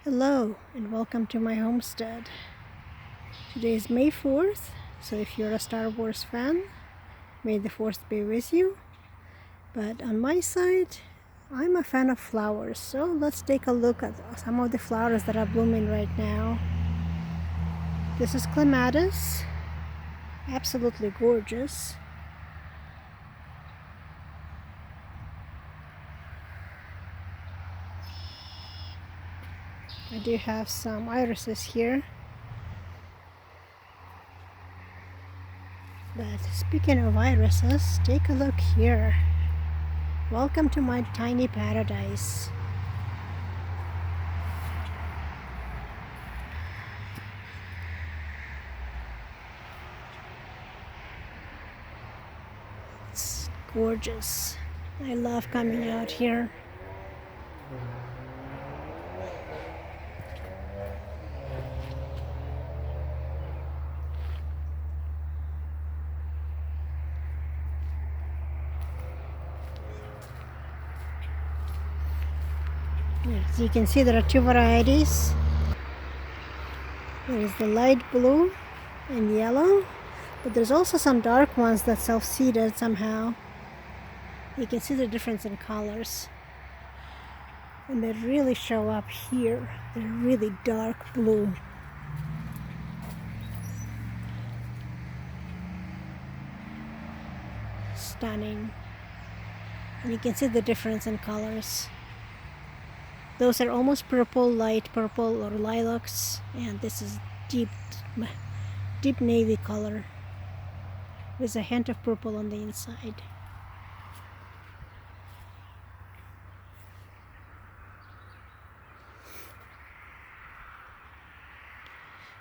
Hello and welcome to my homestead. Today is May 4th, so if you're a Star Wars fan, may the 4th be with you. But on my side, I'm a fan of flowers, so let's take a look at some of the flowers that are blooming right now. This is clematis, absolutely gorgeous. I do have some irises here. But speaking of irises, take a look here. Welcome to my tiny paradise. It's gorgeous. I love coming out here. As you can see, there are two varieties. There is the light blue and yellow, but there's also some dark ones that self-seeded somehow. You can see the difference in colors. And they really show up here. They're really dark blue. Stunning. And you can see the difference in colors. Those are almost purple, light purple or lilacs, and this is deep navy color with a hint of purple on the inside.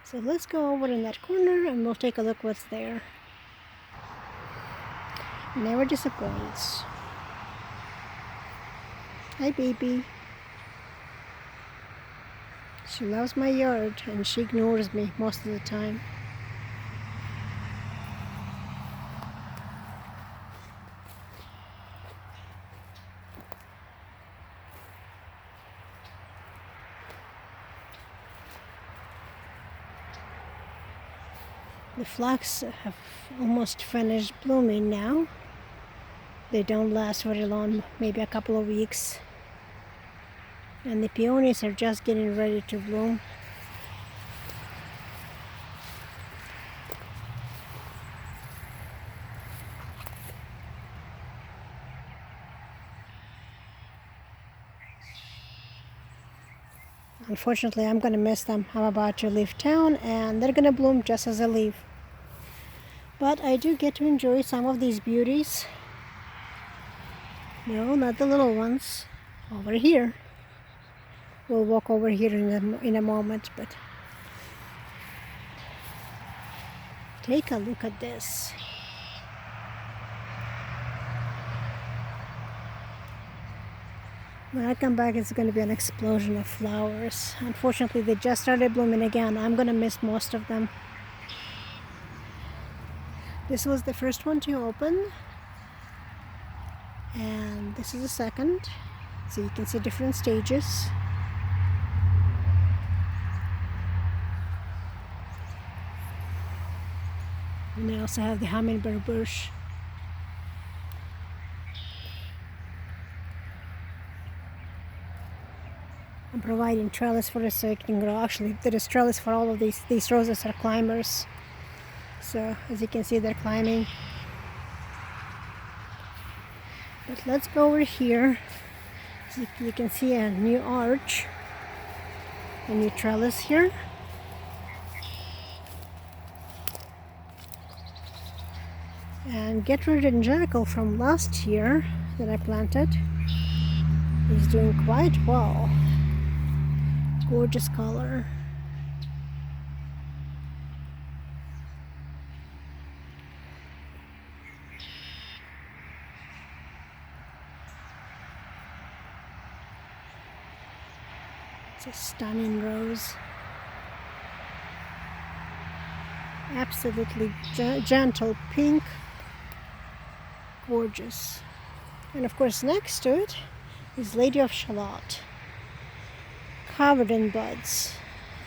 So let's go over in that corner and we'll take a look what's there. Never disappoints. Hi, baby. She loves my yard and she ignores me most of the time. The phlox have almost finished blooming now. They don't last very long, maybe a couple of weeks. And the peonies are just getting ready to bloom. Unfortunately, I'm going to miss them. I'm about to leave town and they're going to bloom just as I leave. But I do get to enjoy some of these beauties. No, not the little ones. Over here. We'll walk over here in a moment, but take a look at this. When I come back, it's going to be an explosion of flowers. Unfortunately, they just started blooming again. I'm going to miss most of them. This was the first one to open. And this is the second. So you can see different stages. And I also have the hummingbird bush. I'm providing trellis for it so it can grow. Actually, there is trellis for all of these. These roses are climbers. So as you can see, they're climbing. But let's go over here. So you can see a new arch, a new trellis here. And Get-Rid Jackal from last year that I planted is doing quite well. Gorgeous color. It's a stunning rose. Absolutely gentle pink. Gorgeous. And of course next to it is Lady of Shalott. covered in buds.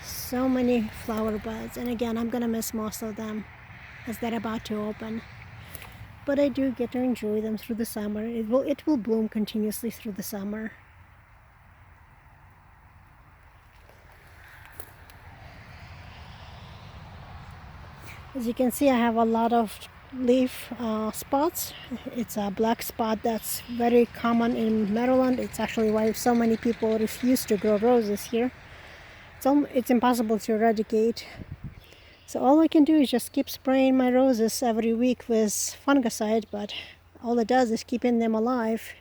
So many flower buds, and again, I'm gonna miss most of them as they're about to open. But I do get to enjoy them through the summer. It will bloom continuously through the summer. As you can see, I have a lot of leaf spots. It's a black spot that's very common in Maryland. It's actually why so many people refuse to grow roses here. It's impossible to eradicate. So all I can do is just keep spraying my roses every week with fungicide, but all it does is keeping them alive.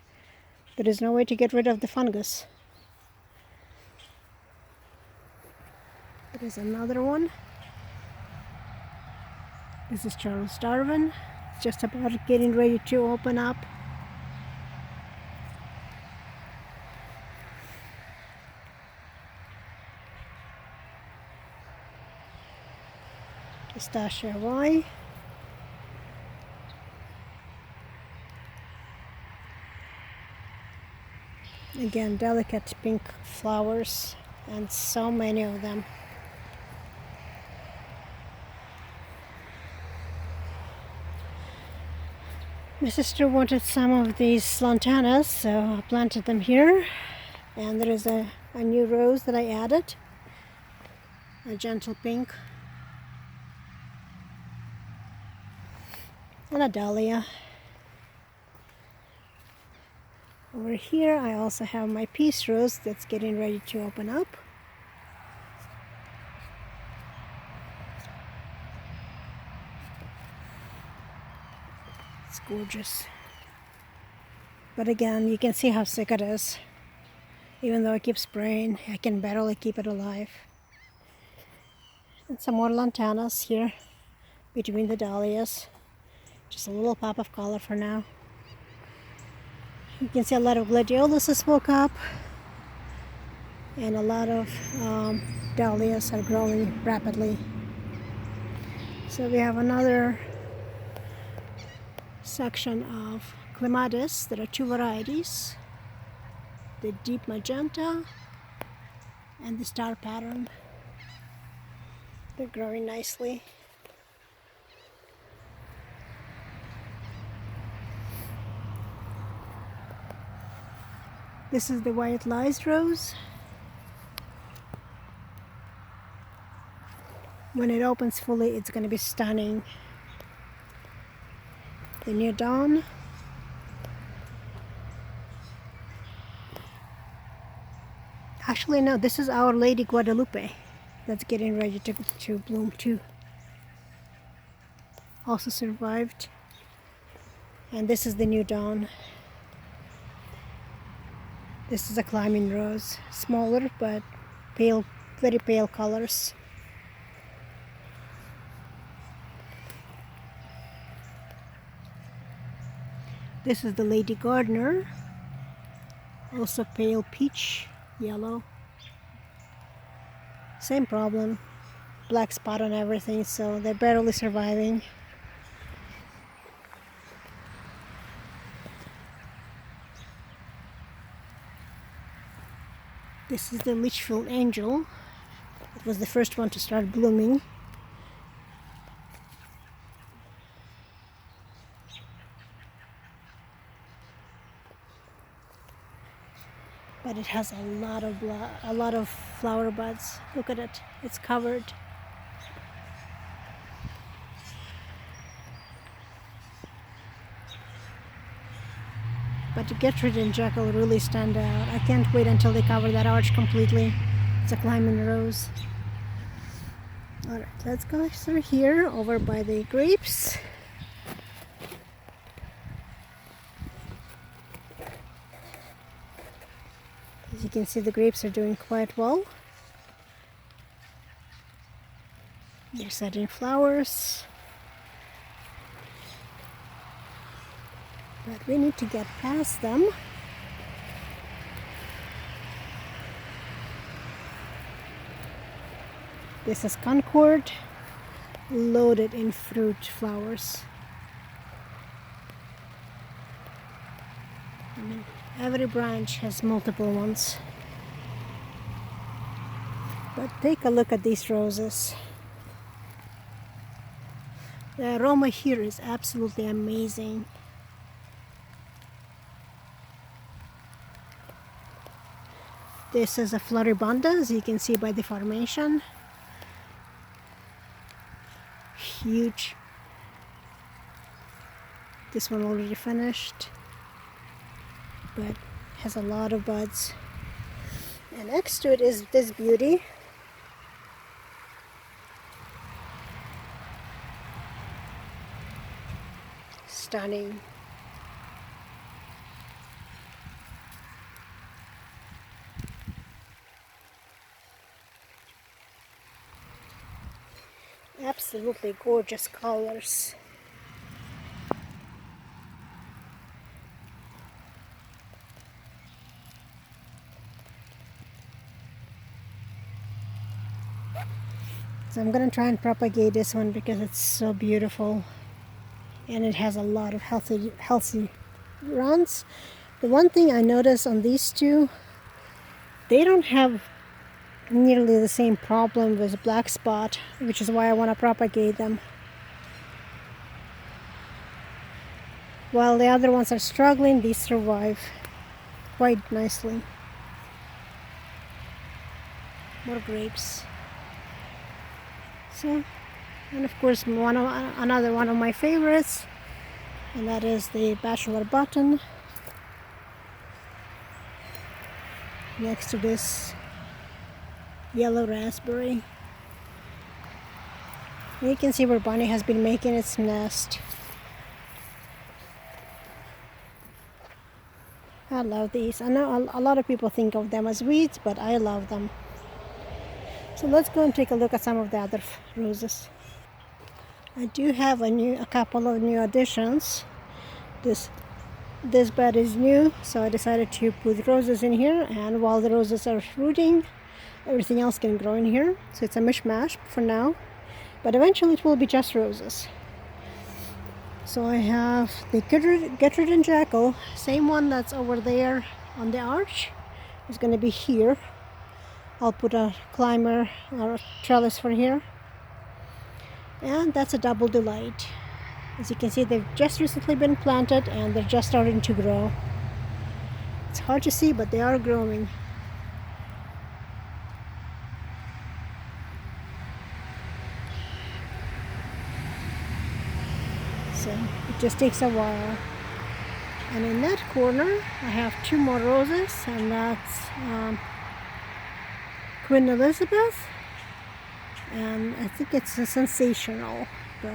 There is no way to get rid of the fungus. There is another one. This is Charles Darwin. It's just about getting ready to open up. Pistacia Y. Again, delicate pink flowers, and so many of them. My sister wanted some of these lantanas, so I planted them here. And there is a new rose that I added, a gentle pink, and a dahlia. Over here I also have my peace rose that's getting ready to open up. It's gorgeous. But again, you can see how sick it is. Even though I keep spraying, I can barely keep it alive. And some more lantanas here between the dahlias. Just a little pop of color for now. You can see a lot of gladioluses woke up, and a lot of dahlias are growing rapidly. So we have another section of clematis. There are two varieties, the deep magenta and the star pattern. They're growing nicely. This is the white lice rose. When it opens fully, it's going to be stunning. The New Dawn. Actually, no, this is Our Lady Guadalupe that's getting ready to bloom too. Also survived. And this is the New Dawn. This is a climbing rose, smaller but pale, very pale colors. This is the Lady Gardner, also pale peach yellow. Same problem, black spot on everything, so they're barely surviving. This is the Litchfield Angel. It was the first one to start blooming. But it has a lot of flower buds. Look at it, it's covered. But the Gertrude and Jekyll really stand out. I can't wait until they cover that arch completely. It's a climbing rose. Alright, let's go through here, over by the grapes. As you can see, the grapes are doing quite well. They're setting flowers. But we need to get past them. This is Concord, loaded in fruit flowers. I mean, every branch has multiple ones. But take a look at these roses. The aroma here is absolutely amazing. This is a floribunda, as you can see by the formation. Huge. This one already finished, but has a lot of buds. And next to it is this beauty. Stunning. Absolutely gorgeous colors. So I'm going to try and propagate this one because it's so beautiful. And it has a lot of healthy runs. The one thing I noticed on these two, they don't have nearly the same problem with black spot, which is why I want to propagate them. While the other ones are struggling, these survive quite nicely. More grapes. So, and of course another one of my favorites, and that is the bachelor button. Next to this yellow raspberry. You can see where Bunny has been making its nest. I love these. I know a lot of people think of them as weeds, but I love them. So let's go and take a look at some of the other roses. I do have a couple of new additions. This bed is new, so I decided to put roses in here, and while the roses are rooting, everything else can grow in here. So it's a mishmash for now, but eventually it will be just roses. So I have the Gertrude and Jackal, same one that's over there on the arch. It's going to be here. I'll put a climber or a trellis for here. And that's a Double Delight. As you can see, they've just recently been planted and they're just starting to grow. It's hard to see, but they are growing. So it just takes a while. And in that corner, I have two more roses, and that's Queen Elizabeth. And I think it's a sensational, but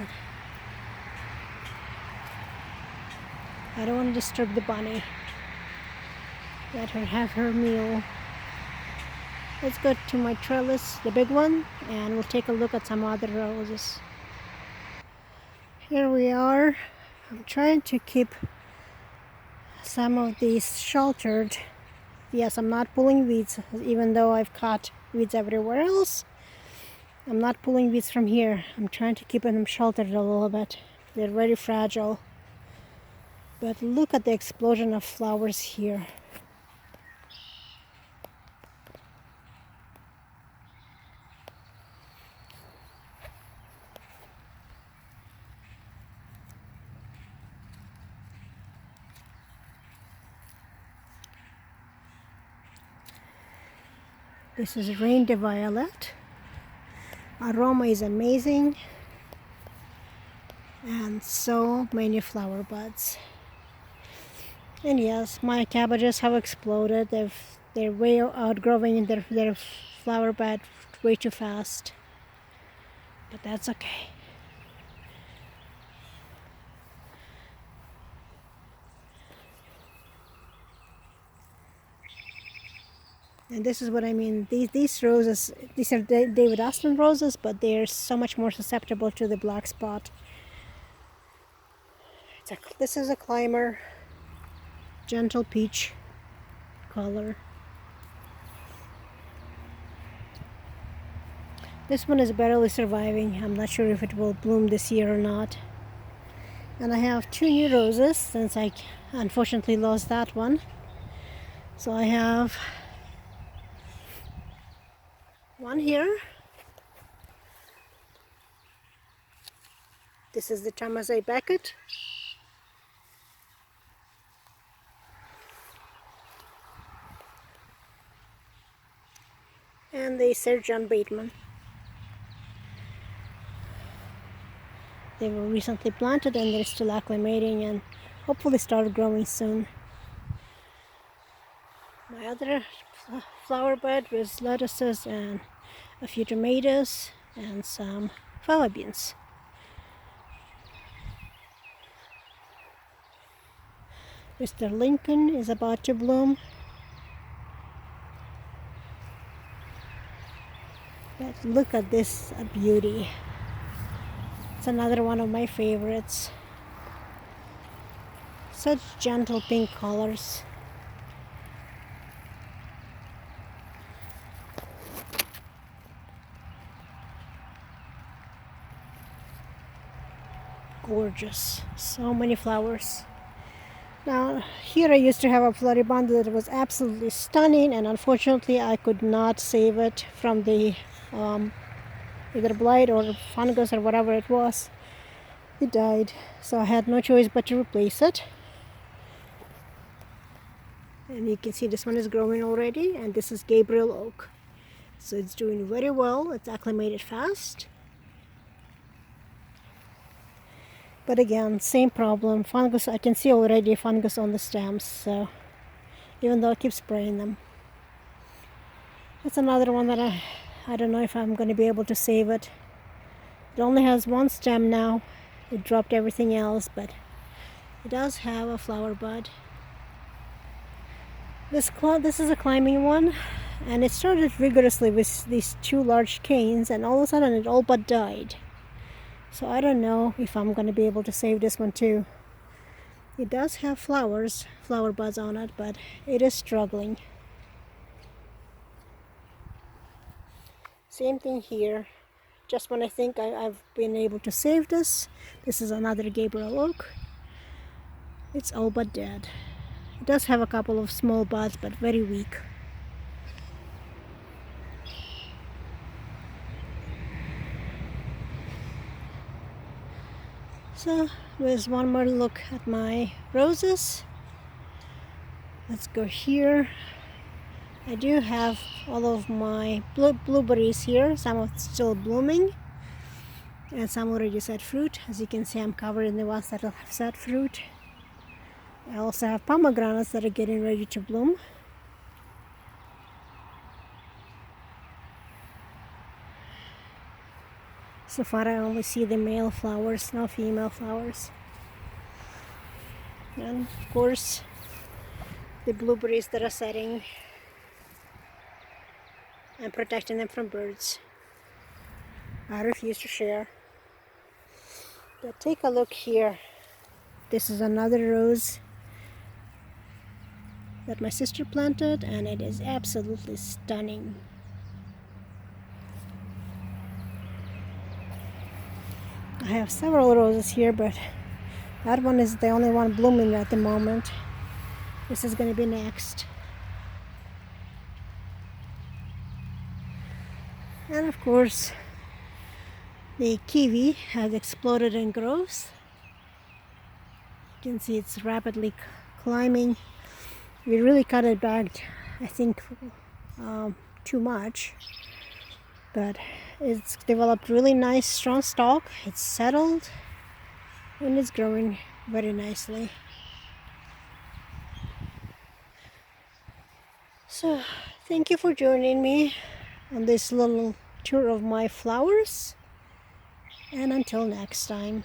I don't want to disturb the bunny. Let her have her meal. Let's go to my trellis, the big one, and we'll take a look at some other roses. Here we are. I'm trying to keep some of these sheltered. Yes, I'm not pulling weeds, even though I've caught weeds everywhere else. I'm not pulling weeds from here. I'm trying to keep them sheltered a little bit. They're very fragile. But look at the explosion of flowers here. This is Reine de Violet. Aroma is amazing. And so many flower buds. And yes, my cabbages have exploded. They're way outgrowing their flower bed way too fast. But that's okay. And this is what I mean. These roses, these are David Austin roses, but they're so much more susceptible to the black spot. This is a climber, gentle peach color. This one is barely surviving. I'm not sure if it will bloom this year or not. And I have two new roses since I unfortunately lost that one. So I have One here. This is the Thomasii Becket. And the Sir John Bateman. They were recently planted and they're still acclimating and hopefully start growing soon. My other flower bed was lettuces and a few tomatoes and some fava beans. Mr. Lincoln is about to bloom. But look at this beauty. It's another one of my favorites. Such gentle pink colors. Gorgeous. So many flowers. Now, here I used to have a floribunda that was absolutely stunning, and unfortunately I could not save it from the either blight or fungus or whatever it was. It died, so I had no choice but to replace it. And you can see this one is growing already, and this is Gabriel Oak. So it's doing very well. It's acclimated fast. But again, same problem. Fungus, I can see already fungus on the stems, so even though I keep spraying them. That's another one that I don't know if I'm going to be able to save it. It only has one stem now. It dropped everything else, but it does have a flower bud. This is a climbing one, and it started vigorously with these two large canes, and all of a sudden it all but died. So I don't know if I'm going to be able to save this one too. It does have flower buds on it, but it is struggling. Same thing here. Just when I think I've been able to save this, this is another Gabriel Oak. It's all but dead. It does have a couple of small buds, but very weak. So there's one more look at my roses. Let's go here. I do have all of my blueberries here. Some are still blooming and some already set fruit. As you can see, I'm covered in the ones that have set fruit. I also have pomegranates that are getting ready to bloom. So far I only see the male flowers, no female flowers. And of course the blueberries that are setting and protecting them from birds. I refuse to share. But take a look here. This is another rose that my sister planted, and it is absolutely stunning. I have several roses here, but that one is the only one blooming at the moment. This is going to be next. And of course, the kiwi has exploded in growth. You can see it's rapidly climbing. We really cut it back, I think, too much. But it's developed really nice, strong stalk. It's settled, and it's growing very nicely. So, thank you for joining me on this little tour of my flowers. And until next time.